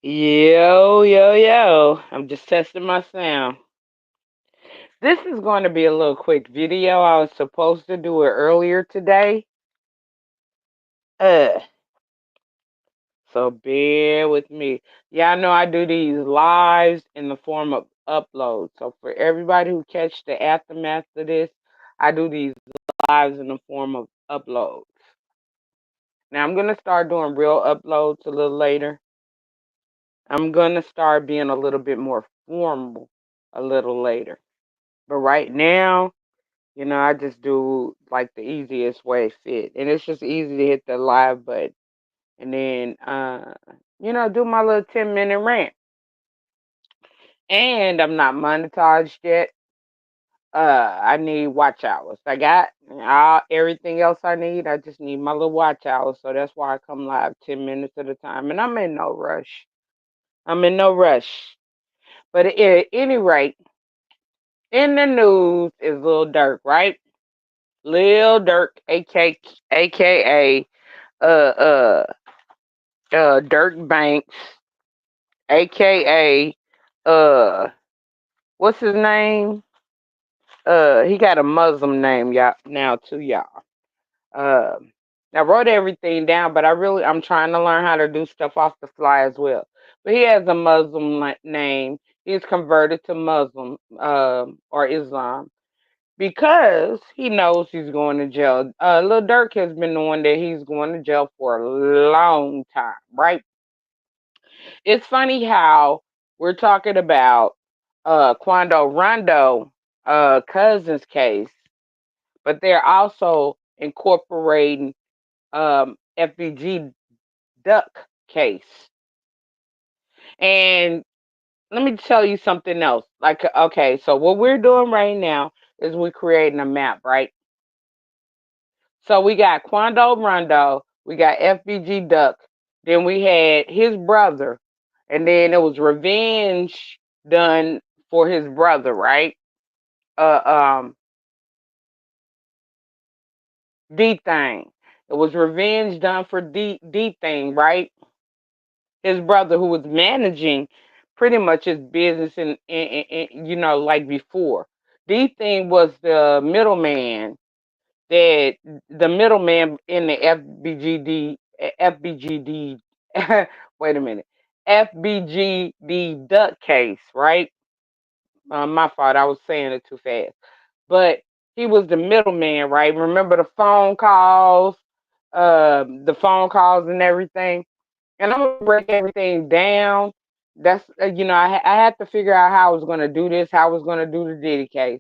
Yo, yo, yo. I'm just testing my sound. This is going to be a little quick video. I was supposed to do it earlier today. Uh, so bear with me. Yeah, I know I do these lives in the form of uploads. So for everybody who catch the aftermath of this, I do these lives in the form of uploads. Now I'm going to start doing real uploads a little later. I'm going to start being a little bit more formal a little later. But right now, I just do like the easiest way fit. And it's just easy to hit the live button and then do my little 10-minute rant. And I'm not monetized yet. I need watch hours. I got everything else I need. I just need my little watch hours. So that's why I come live 10 minutes at a time. And I'm in no rush. I'm in no rush. But at any rate, in the news is Lil Durk, right? Lil Durk, aka uh uh Dirk Banks, aka uh what's his name? He got a Muslim name, y'all, now too, y'all. Uh, I wrote everything down, but I'm trying to learn how to do stuff off the fly as well. But he has a Muslim name. He's converted to Muslim or Islam because he knows he's going to jail. Lil Durk has been knowing that he's going to jail for a long time, right? It's funny how we're talking about Quando Rondo cousin's case, but they're also incorporating FBG Duck case. And let me tell you something else. Like, okay, so what we're doing right now is we're creating a map, right? So we got Quando Rondo, we got FBG Duck, then we had his brother, and then it was revenge done for his brother, right? Uh D thing. It was revenge done for D thing, right? His brother who was managing pretty much his business like before. D thing was the middleman that the middleman in the FBGD wait a minute, FBGD duck case, right? My fault, I was saying it too fast. But he was the middleman, right? Remember the phone calls and everything. And I'm gonna break everything down. That's I had to figure out how I was gonna do this, how I was gonna do the Diddy case,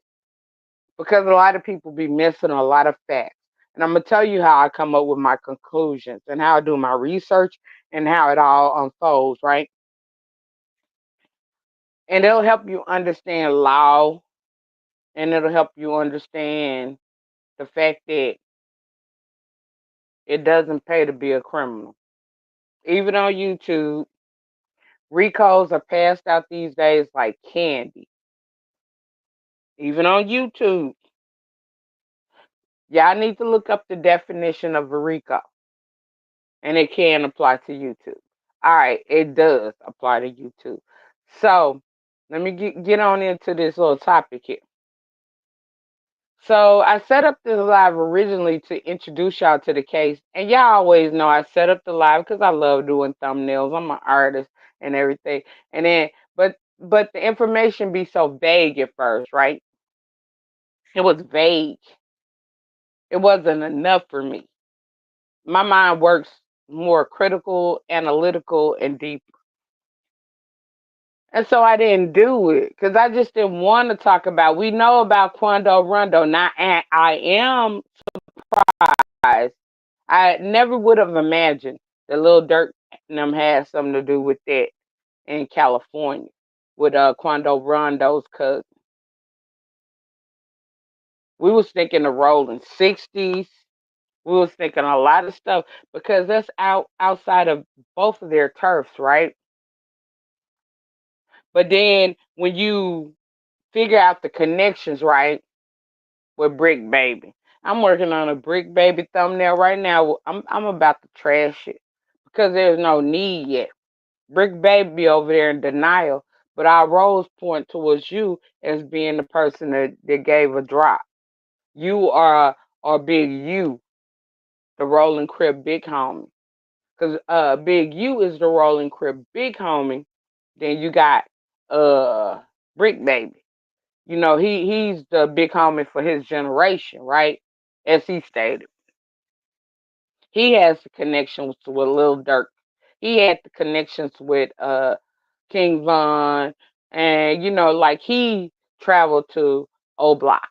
because a lot of people be missing a lot of facts. And I'm gonna tell you how I come up with my conclusions and how I do my research and how it all unfolds, right? And it'll help you understand law, and it'll help you understand the fact that it doesn't pay to be a criminal. Even on YouTube, Ricos are passed out these days like candy. Even on YouTube, y'all need to look up the definition of a RICO, and it can apply to YouTube. All right, it does apply to YouTube. So let me get on into this little topic here. So I set up this live originally to introduce y'all to the case, and y'all always know I set up the live because I love doing thumbnails. I'm an artist and everything, and then but the information be so vague at first, right? It was vague. It wasn't enough for me. My mind works more critical, analytical, and deep. And so I didn't do it because I just didn't want to talk about. We know about Quando Rondo. Now I am surprised. I never would have imagined that Lil Durk and them had something to do with that in California with Quando Rondo's cousin. We was thinking the rolling 60s. We was thinking a lot of stuff because that's outside of both of their turfs, right? But then when you figure out the connections, right, with Brick Baby. I'm working on a Brick Baby thumbnail right now. I'm about to trash it because there's no need yet. Brick Baby over there in denial, but our roles point towards you as being the person that gave a drop. You are Big U, the rolling crib big homie. Cause Big U is the rolling crib big homie. Then you got uh Brick Baby. You know, he's the big homie for his generation, right? As he stated. He has the connections with Lil Durk. He had the connections with King Von, and you know, like he traveled to O Block.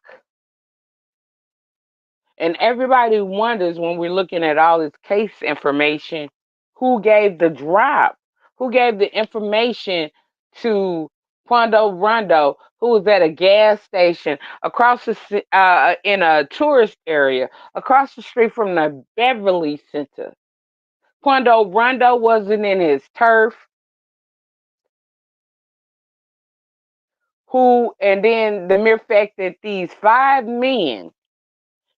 And everybody wonders when we're looking at all this case information, who gave the drop? Who gave the information to Quando Rondo, who was at a gas station across in a tourist area across the street from the Beverly Center? Quando Rondo wasn't in his turf. Who, and then the mere fact that these five men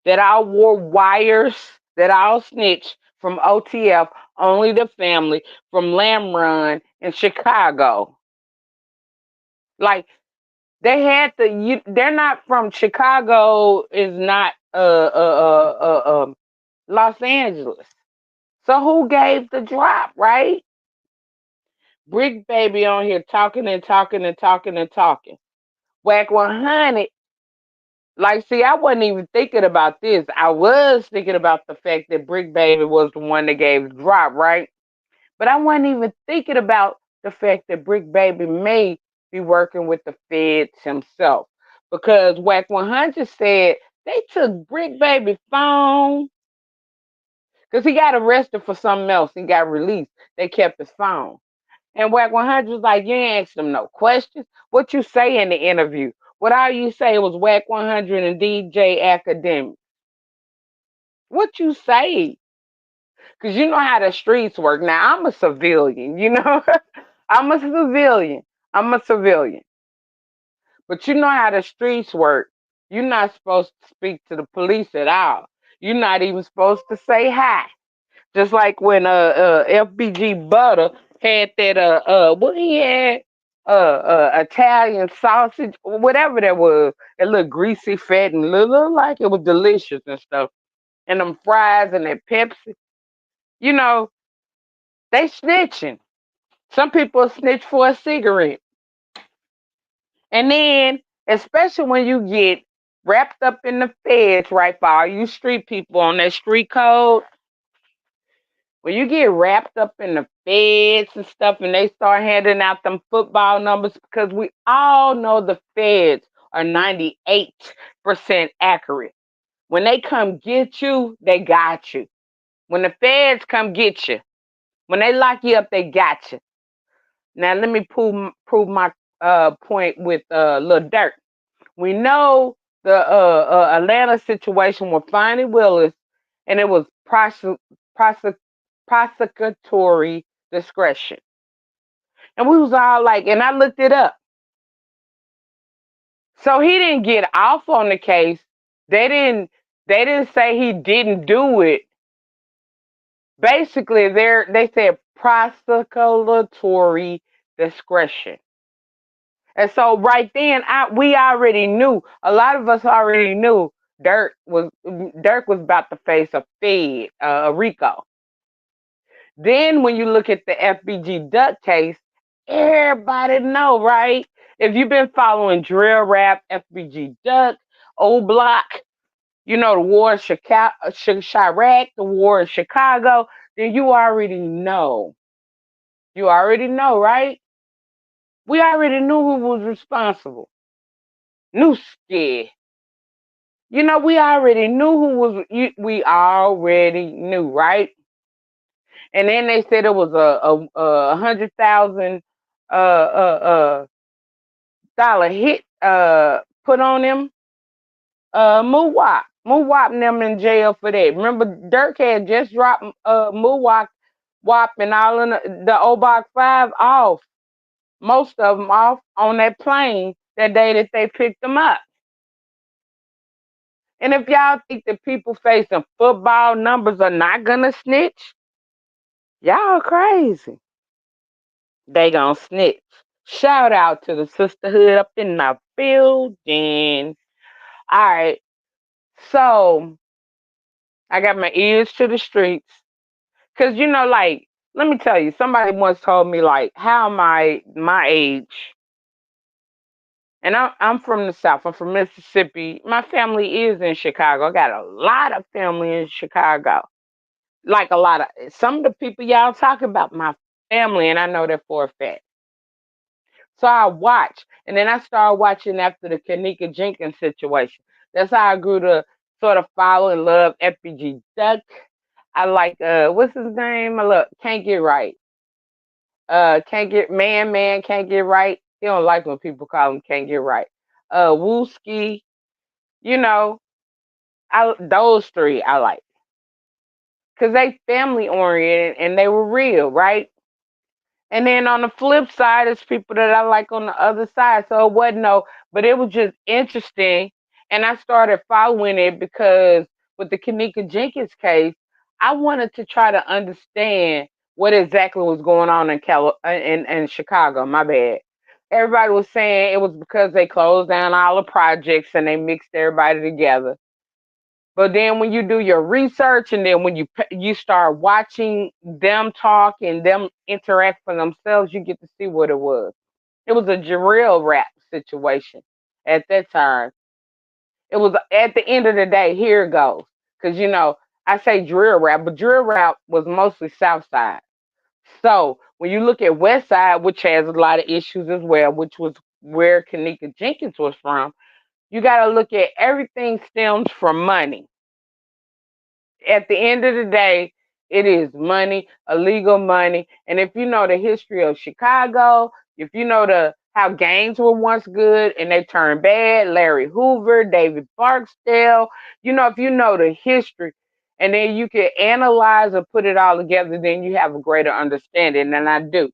that all wore wires, that all snitched from OTF, only the family from Lamb Run in Chicago. Like they had to, they're not from Chicago. Is not Los Angeles. So who gave the drop, right? Brick Baby on here talking and talking and talking and talking. Whack 100. Like, see, I wasn't even thinking about this. I was thinking about the fact that Brick Baby was the one that gave the drop, right? But I wasn't even thinking about the fact that Brick Baby may be working with the feds himself. Because Whack 100 said they took Brick Baby's phone because he got arrested for something else and got released. They kept his phone. And Whack 100 was like, you ain't asked them no questions. What you say in the interview? What all you say was Whack 100 and DJ Academic. What you say? Because you know how the streets work. Now, I'm a civilian, you know? I'm a civilian. I'm a civilian. But you know how the streets work. You're not supposed to speak to the police at all. You're not even supposed to say hi. Just like when FBG Butter had that what he had Italian sausage, whatever that was. It looked greasy, fat, and looked like it was delicious and stuff. And them fries and that Pepsi. You know, they snitching. Some people snitch for a cigarette. And then, especially when you get wrapped up in the feds, right, for all you street people on that street code, when you get wrapped up in the feds and stuff and they start handing out them football numbers, because we all know the feds are 98% accurate. When they come get you, they got you. When the feds come get you, when they lock you up, they got you. Now let me prove my point with Lil Durk. We know the Atlanta situation with Fonnie Willis, and it was prosec- prosecutory discretion. And we was all like, and I looked it up. So he didn't get off on the case. They didn't say he didn't do it. Basically, they said prosecutory discretion. And so right then, we already knew. A lot of us already knew Durk was about to face a RICO. Then when you look at the FBG Duck case, everybody know, right? If you've been following drill rap, FBG Duck, Old Block, you know the war in Chicago, Chirac, the war in Chicago, then you already know. You already know, right? We already knew who was responsible. New scared. You know, we already knew who was. We already knew, right? And then they said it was a 100,000 dollar hit put on him. Muwap and them in jail for that. Remember, Durk had just dropped Muwap, Wop, and all in the Obach 5 off. Most of them off on that plane that day that they picked them up. And if y'all think that people facing football numbers are not gonna snitch, y'all crazy. They gon' snitch. Shout out to the sisterhood up in my building. All right, so I got my ears to the streets. Cause like, let me tell you, somebody once told me like, how am I my age? And I'm from the South. I'm from Mississippi. My family is in Chicago. I got a lot of family in Chicago. Like a lot of some of the people y'all talk about my family, and I know that for a fact. So I watch, and then I started watching after the Kanika Jenkins situation. That's how I grew to sort of follow and love FBG Duck. I like what's his name? I look can't get right. Can't get man can't get right. He don't like when people call him can't get right. Wooski, you know, I those three I like because they family oriented and they were real, right? And then on the flip side, it's people that I like on the other side. So it wasn't no, but it was just interesting. And I started following it because with the Kanika Jenkins case, I wanted to try to understand what exactly was going on in Chicago. My bad. Everybody was saying it was because they closed down all the projects and they mixed everybody together. But then when you do your research and then when you start watching them talk and them interact for themselves, you get to see what it was. It was a drill rap situation at that time. It was at the end of the day, here it goes. Because, I say drill rap, but drill rap was mostly South Side. So when you look at West Side, which has a lot of issues as well, which was where Kanika Jenkins was from, you got to look at everything stems from money. At the end of the day, it is money, illegal money. And if you know the history of Chicago, if you know the how gangs were once good and they turned bad, Larry Hoover, David Barksdale, if you know the history and then you can analyze and put it all together, then you have a greater understanding, and I do.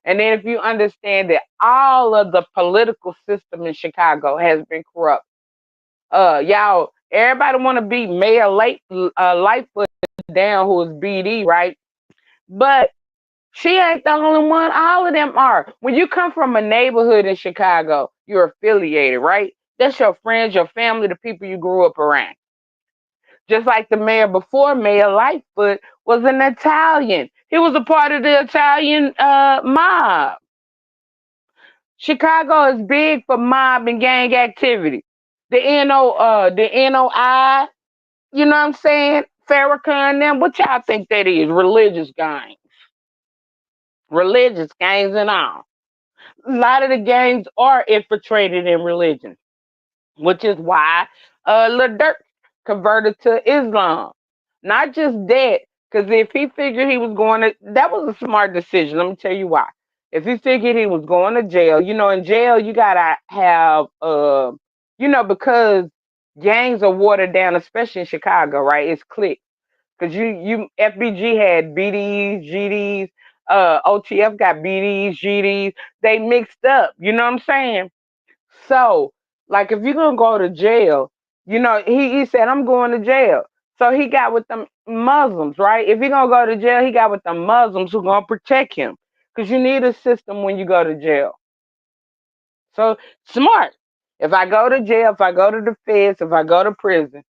And then if you understand that all of the political system in Chicago has been corrupt, y'all, everybody want to be Mayor Lightfoot down, who is BD, right? But she ain't the only one. All of them are. When you come from a neighborhood in Chicago, you're affiliated, right? That's your friends, your family, the people you grew up around. Just like the mayor before Mayor Lightfoot was an Italian. He was a part of the Italian mob. Chicago is big for mob and gang activity. The NOI, you know what I'm saying? Farrakhan, them, what y'all think that is? Religious gangs and all. A lot of the gangs are infiltrated in religion, which is why Lil Durk converted to Islam. Not just that, because if he figured he was going to, that was a smart decision. Let me tell you why. If he figured he was going to jail, in jail you gotta have, because gangs are watered down, especially in Chicago, right? It's cliques. Because you FBG had BDs, GDs, OTF got BDs, GDs. They mixed up. You know what I'm saying? So, like, if you're gonna go to jail, he said, I'm going to jail. So he got with them Muslims, right? If he gonna go to jail, he got with the Muslims who gonna protect him. Because you need a system when you go to jail. So smart. If I go to jail, if I go to the feds, if I go to prison,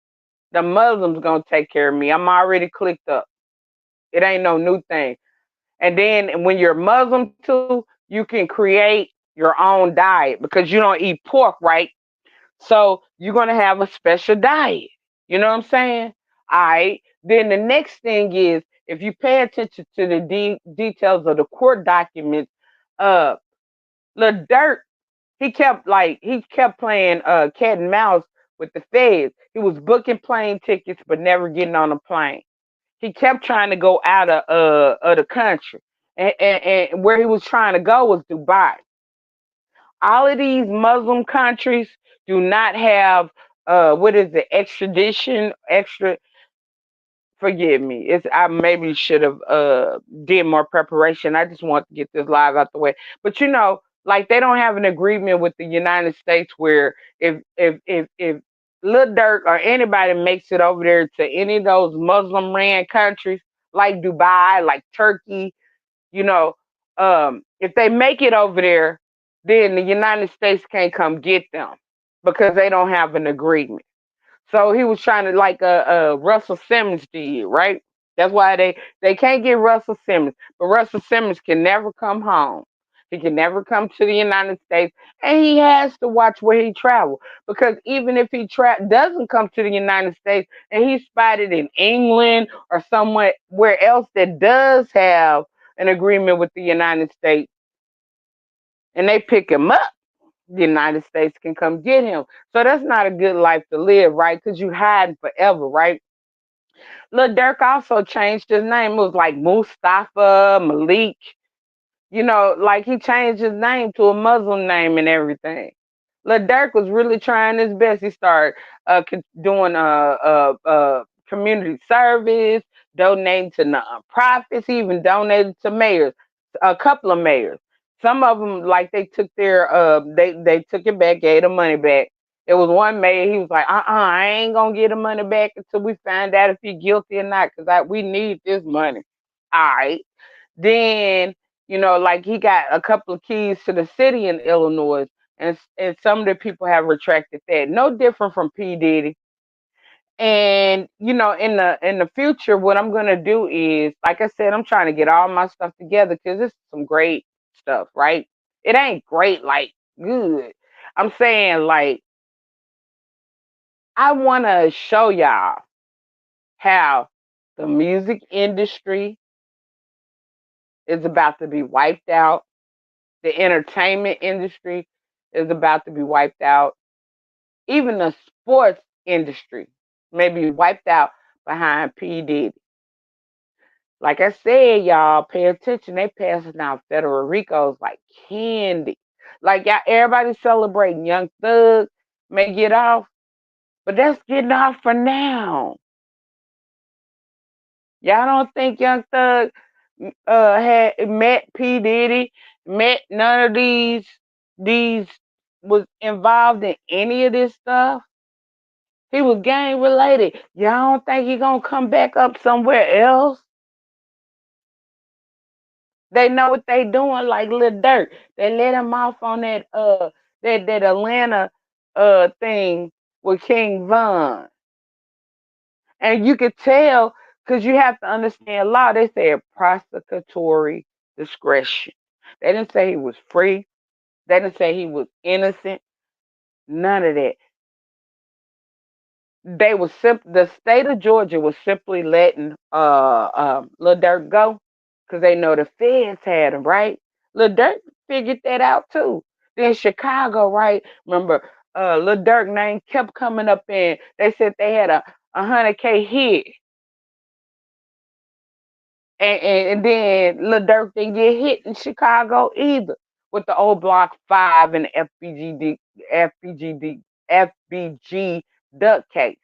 the Muslims gonna take care of me. I'm already clicked up. It ain't no new thing. And then when you're Muslim too, you can create your own diet because you don't eat pork, right? So you're gonna have a special diet. You know what I'm saying? All right. Then the next thing is if you pay attention to the details of the court documents, uh, Lil Durk, he kept playing cat and mouse with the feds. He was booking plane tickets but never getting on a plane. He kept trying to go out of the country, and where he was trying to go was Dubai. All of these Muslim countries do not have what is it, extradition, extra. Forgive me. It's I maybe should have did more preparation. I just want to get this live out the way. But like they don't have an agreement with the United States where if Lil Durk or anybody makes it over there to any of those Muslim ran countries like Dubai, like Turkey, If they make it over there, then the United States can't come get them because they don't have an agreement. So he was trying to like Russell Simmons did, right? That's why they can't get Russell Simmons, but Russell Simmons can never come home. He can never come to the United States, and he has to watch where he travels because even if he doesn't come to the United States and he's spotted in England or somewhere where else that does have an agreement with the United States, and they pick him up, the United States can come get him. So that's not a good life to live, right? Because you hiding forever, right? Lil Durk also changed his name. It was like Mustafa Malik. Like he changed his name to a Muslim name and everything. Lil Durk was really trying his best. He started doing community service, donating to nonprofits. He even donated to mayors, a couple of mayors. Some of them, like they took they took it back, gave the money back. There was one mayor. He was like, I ain't gonna get the money back until we find out if he guilty or not, because we need this money. All right. Then, like he got a couple of keys to the city in Illinois, and some of the people have retracted that. No different from P Diddy. And in the future, what I'm gonna do is, like I said, I'm trying to get all my stuff together because it's some great stuff, right? It ain't great like good. I'm saying like I want to show y'all how the music industry is about to be wiped out. The entertainment industry is about to be wiped out. Even the sports industry may be wiped out behind P. Diddy. Like I said, y'all, pay attention. They passing out Federal Ricos like candy. Like y'all, everybody celebrating Young Thug may get off, but that's getting off for now. Y'all don't think Young Thug had met P. Diddy, met none of these was involved in any of this stuff? He was gang related. Y'all don't think he gonna come back up somewhere else? They know what they doing, like Lil Durk. They let him off on that Atlanta thing with King Von. And you could tell because you have to understand law. They said prosecutory discretion. They didn't say he was free. They didn't say he was innocent. None of that. The state of Georgia was simply letting Lil Durk go because they know the feds had him, right? Lil Durk figured that out too. Then Chicago, right? Remember, Lil Durk name kept coming up in. They said they had a 100K hit, and then Lil Durk didn't get hit in Chicago either with the old Block 5 and the FBG duck case.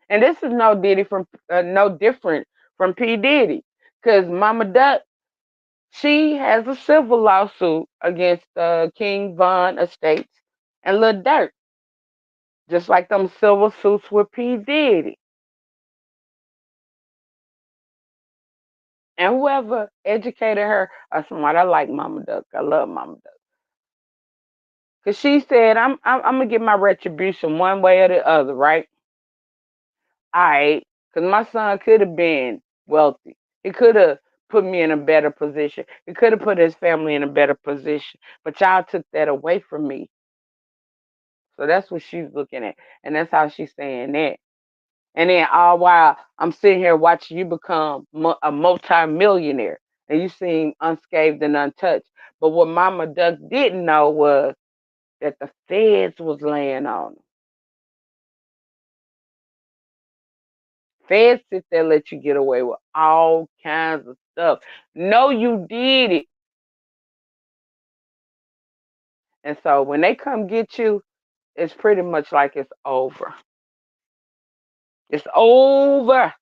And this is no different from P Diddy, because Mama Duck, she has a civil lawsuit against King Von Estates and Lil Durk, just like them civil suits with P Diddy and whoever educated her. Or somebody, I like Mama Duck. I love Mama Duck because she said, I'm gonna get my retribution one way or the other, right? All right, because my son could have been wealthy. He could have put me in a better position. He could have put his family in a better position. But y'all took that away from me. So that's what she's looking at. And that's how she's saying that. And then all while I'm sitting here watching you become a multi-millionaire and you seem unscathed and untouched. But what Mama Duck didn't know was that the feds was laying on him. Feds sit there, let you get away with all kinds of stuff. No, you did it. And so when they come get you, it's pretty much like it's over. It's over.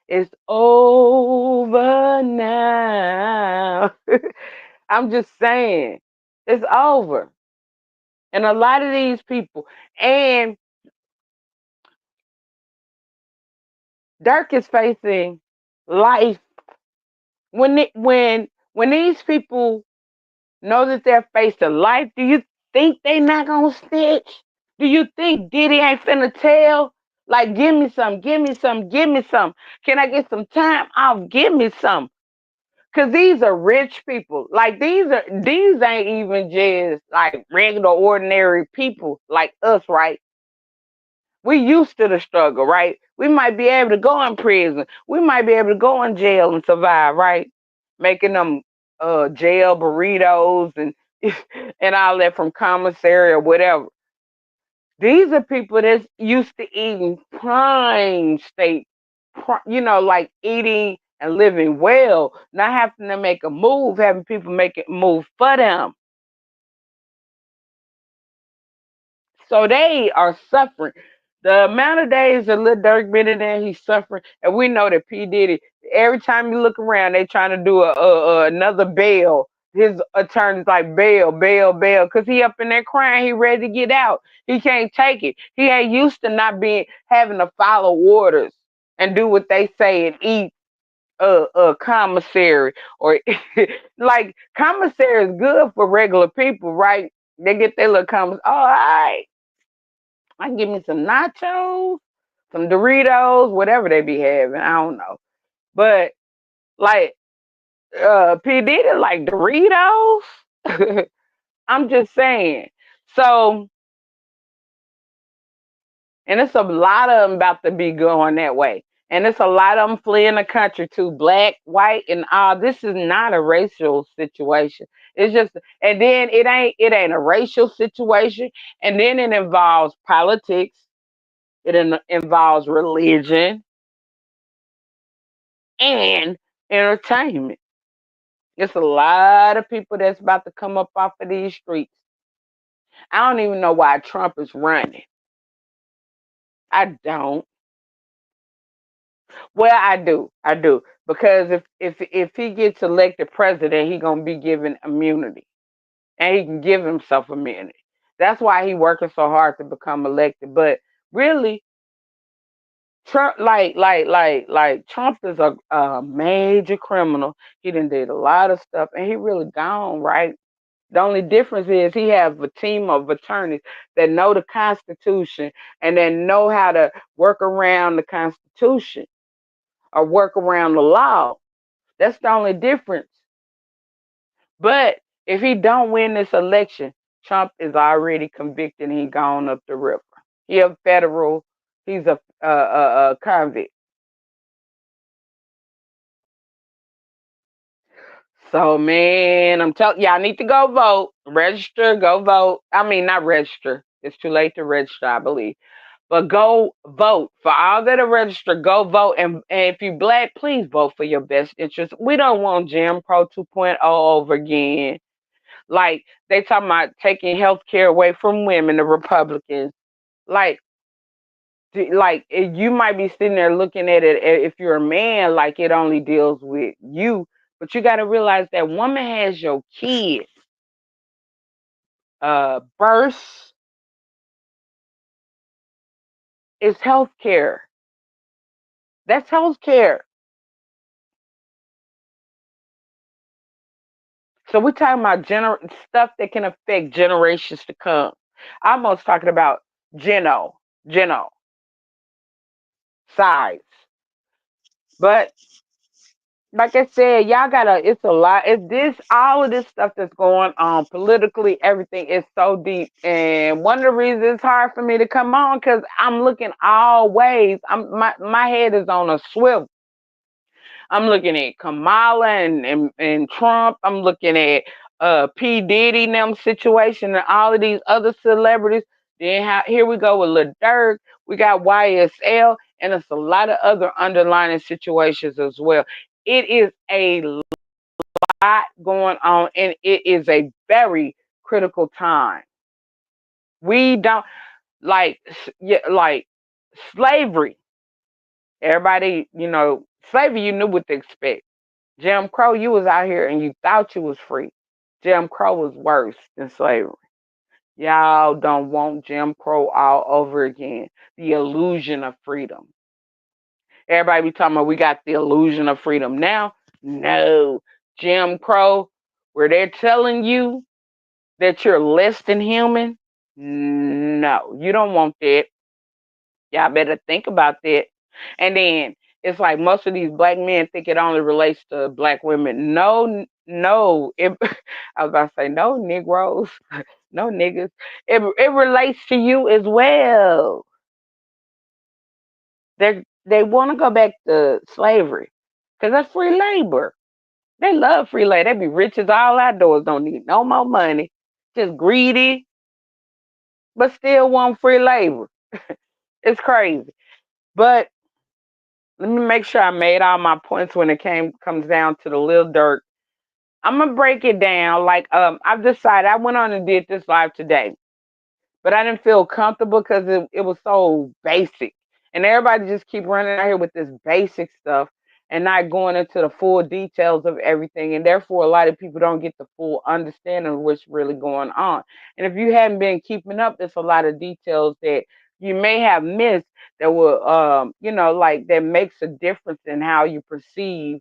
It's over now. I'm just saying, it's over. And a lot of these people, and Dirk is facing life when these people know that they're facing life. Do you think they not gonna snitch? Do you think Diddy ain't finna tell? Like, give me some, give me some, give me some. Can I get some time off? Give me some. Cause these are rich people. Like these ain't even just like regular ordinary people like us, right? We used to the struggle, right? We might be able to go in prison. We might be able to go in jail and survive, right? Making them jail burritos and and all that from commissary or whatever. These are people that's used to eating prime steak, like eating and living well, not having to make a move, having people make it move for them. So they are suffering. The amount of days that Lil Durk been in there, he's suffering. And we know that P. Diddy, every time you look around, they trying to do another bail. His attorney's like, bail, bail, bail. Because he up in there crying. He ready to get out. He can't take it. He ain't used to not being having to follow orders and do what they say and eat commissary or like commissary is good for regular people, right? They get their little commissary. Oh, all right. I can give me some nachos, some Doritos, whatever they be having. I don't know. But like P. Diddy like Doritos. I'm just saying. So, and it's a lot of them about to be going that way. And it's a lot of them fleeing the country too, black, white, and all. This is not a racial situation. It's just, and then it ain't a racial situation. And then it involves politics. It involves religion and entertainment. It's a lot of people that's about to come up off of these streets. I don't even know why Trump is running. I don't. Well, I do. I do. Because if he gets elected president, he gonna be given immunity. And he can give himself immunity. That's why he working so hard to become elected. But really, Trump like Trump is a major criminal. He done did a lot of stuff and he really gone, right? The only difference is he has a team of attorneys that know the Constitution and that know how to work around the Constitution or work around the law. That's the only difference. But if he don't win this election, Trump is already convicted and he gone up the river. He a federal. He's a convict. So man, I'm telling y'all need to go vote, register, go vote. I mean, not register. It's too late to register, I believe. But go vote. For all that are registered, go vote. And if you black, please vote for your best interest. We don't want Jim Crow 2.0 over again. Like they talking about taking health care away from women, the Republicans. Like you might be sitting there looking at it if you're a man like it only deals with you, but you got to realize that woman has your kids, birth is health care. That's health care. So we're talking about stuff that can affect generations to come. I'm almost talking about geno size. But like I said, y'all gotta. It's a lot. It's this all of this stuff that's going on politically. Everything is so deep, and one of the reasons it's hard for me to come on because I'm looking all ways. My head is on a swivel. I'm looking at Kamala and Trump. I'm looking at P Diddy and them situation and all of these other celebrities. Then here we go with Lil Durk. We got YSL, and it's a lot of other underlying situations as well. It is a lot going on, and it is a very critical time. We don't like yeah, like slavery. Everybody, slavery. You knew what to expect. Jim Crow, you was out here and you thought you was free. Jim Crow was worse than slavery. Y'all don't want Jim Crow all over again. The illusion of freedom. Everybody be talking about we got the illusion of freedom now. No, Jim Crow. where they're telling you that you're less than human. No, you don't want that. Y'all better think about that. And then it's like most of these black men think it only relates to black women. No, no. I was about to say no Negroes, no niggas. It relates to you as well. They want to go back to slavery because that's free labor. They love free labor. They be rich as all outdoors. Don't need no more money. Just greedy, but still want free labor. It's crazy. But let me make sure I made all my points when it comes down to the Lil Durk. I'm gonna break it down. Like I've decided I went on and did this live today, but I didn't feel comfortable because it was so basic. And everybody just keep running out here with this basic stuff and not going into the full details of everything. And therefore, a lot of people don't get the full understanding of what's really going on. And if you haven't been keeping up, there's a lot of details that you may have missed that will, like that makes a difference in how you perceive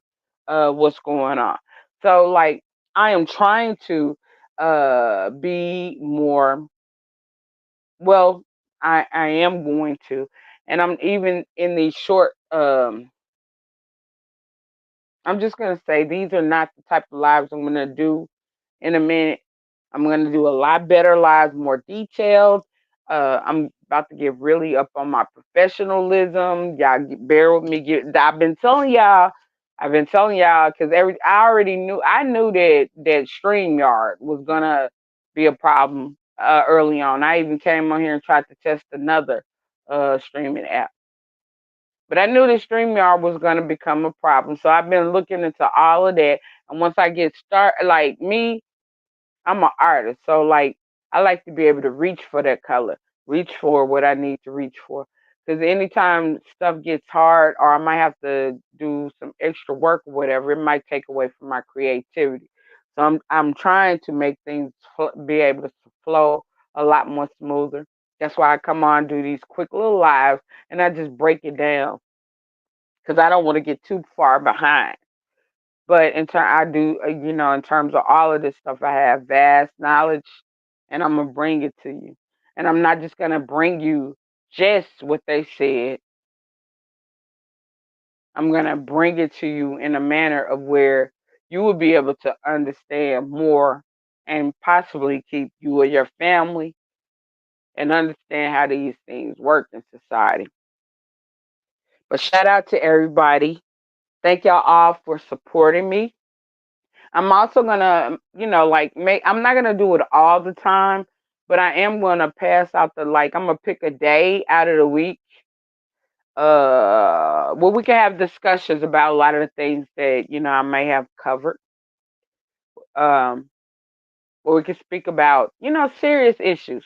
what's going on. So, like, I am trying to be more well, I am going to, and I'm even in these short. I'm just gonna say these are not the type of lives I'm gonna do in a minute. I'm gonna do a lot better lives, more detailed. I'm about to get really up on my professionalism. Y'all bear with me. I've been telling y'all. I've been telling y'all because I already knew. I knew that StreamYard was gonna be a problem early on. I even came on here and tried to test another streaming app. But I knew that StreamYard was going to become a problem. So I've been looking into all of that. And once I get started, like me, I'm an artist. So, like, I like to be able to reach for that color, reach for what I need to reach for. Because anytime stuff gets hard or I might have to do some extra work or whatever, it might take away from my creativity. So I'm trying to make things be able to flow a lot more smoother. That's why I come on, do these quick little lives, and I just break it down because I don't want to get too far behind. But I do, in terms of all of this stuff, I have vast knowledge, and I'm gonna bring it to you. And I'm not just gonna bring you just what they said. I'm gonna bring it to you in a manner of where you will be able to understand more, and possibly keep you or your family and understand how these things work in society. But shout out to everybody. Thank y'all all for supporting me. I'm also gonna, like make. I'm not gonna do it all the time, but I am gonna pass out I'm gonna pick a day out of the week. Where we can have discussions about a lot of the things that I may have covered. Um, where we can speak about serious issues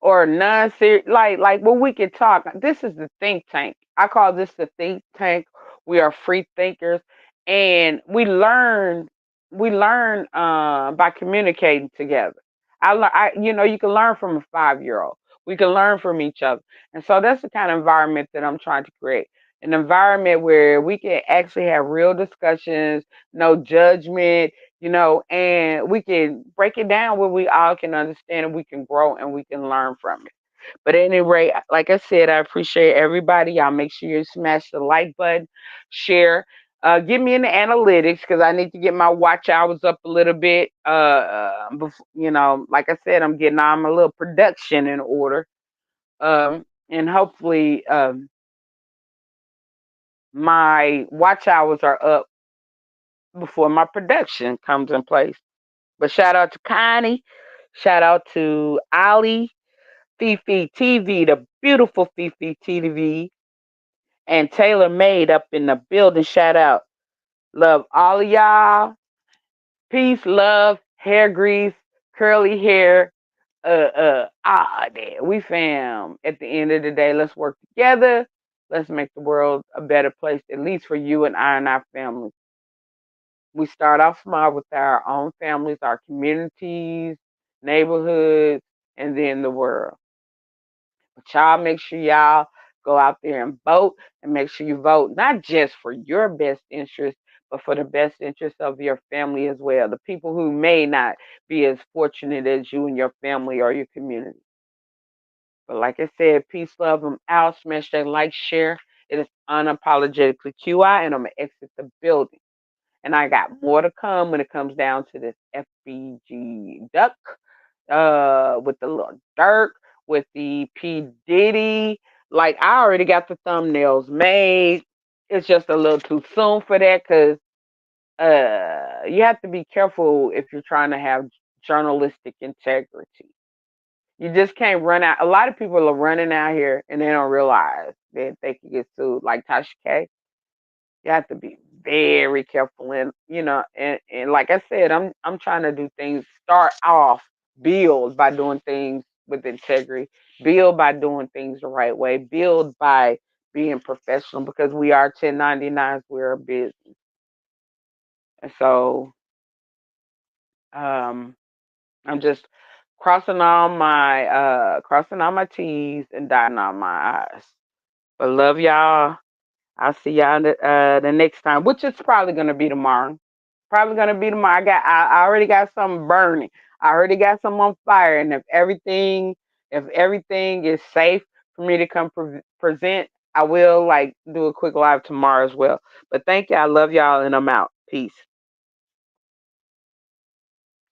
or non-serious, like where we can talk. This is the think tank. I call this the think tank. We are free thinkers, and we learn by communicating together. You can learn from a 5-year old. We can learn from each other, and so that's the kind of environment that I'm trying to create. An environment where we can actually have real discussions, no judgment, and we can break it down where we all can understand and we can grow and we can learn from it. But at any rate, like I said, I appreciate everybody. Y'all make sure you smash the like button, share. Get me in the analytics because I need to get my watch hours up a little bit. Like I said, I'm getting on my little production in order. And hopefully, my watch hours are up before my production comes in place. But shout out to Connie. Shout out to Ali, Fifi TV, the beautiful Fifi TV, and Taylor Made up in the building. Shout out. Love all of y'all. Peace, love, hair grease, curly hair. There. We fam. At the end of the day, let's work together. Let's make the world a better place, at least for you and I and our families. We start off small with our own families, our communities, neighborhoods, and then the world. But y'all make sure y'all go out there and vote, and make sure you vote not just for your best interest, but for the best interest of your family as well. The people who may not be as fortunate as you and your family or your community. But like I said, peace, love, I'm out. Smash that like, share. It is unapologetically QI, and I'm going to exit the building. And I got more to come when it comes down to this FBG Duck, with the little Durk, with the P. Diddy. Like, I already got the thumbnails made. It's just a little too soon for that because you have to be careful if you're trying to have journalistic integrity. You just can't run out. A lot of people are running out here and they don't realize that they can get sued. Like Tasha K, you have to be very careful, and and like I said, I'm trying to do things. Start off, build by doing things with integrity, build by doing things the right way, build by being professional because we are 1099s. We're a business, and so um, I'm just crossing all my T's and dotting all my I's. But love y'all. I'll see y'all the next time, which is probably gonna be tomorrow. Probably gonna be tomorrow. I already got something burning. I already got some on fire, and if everything is safe for me to come present, I will like do a quick live tomorrow as well. But thank you. I love y'all, and I'm out. Peace.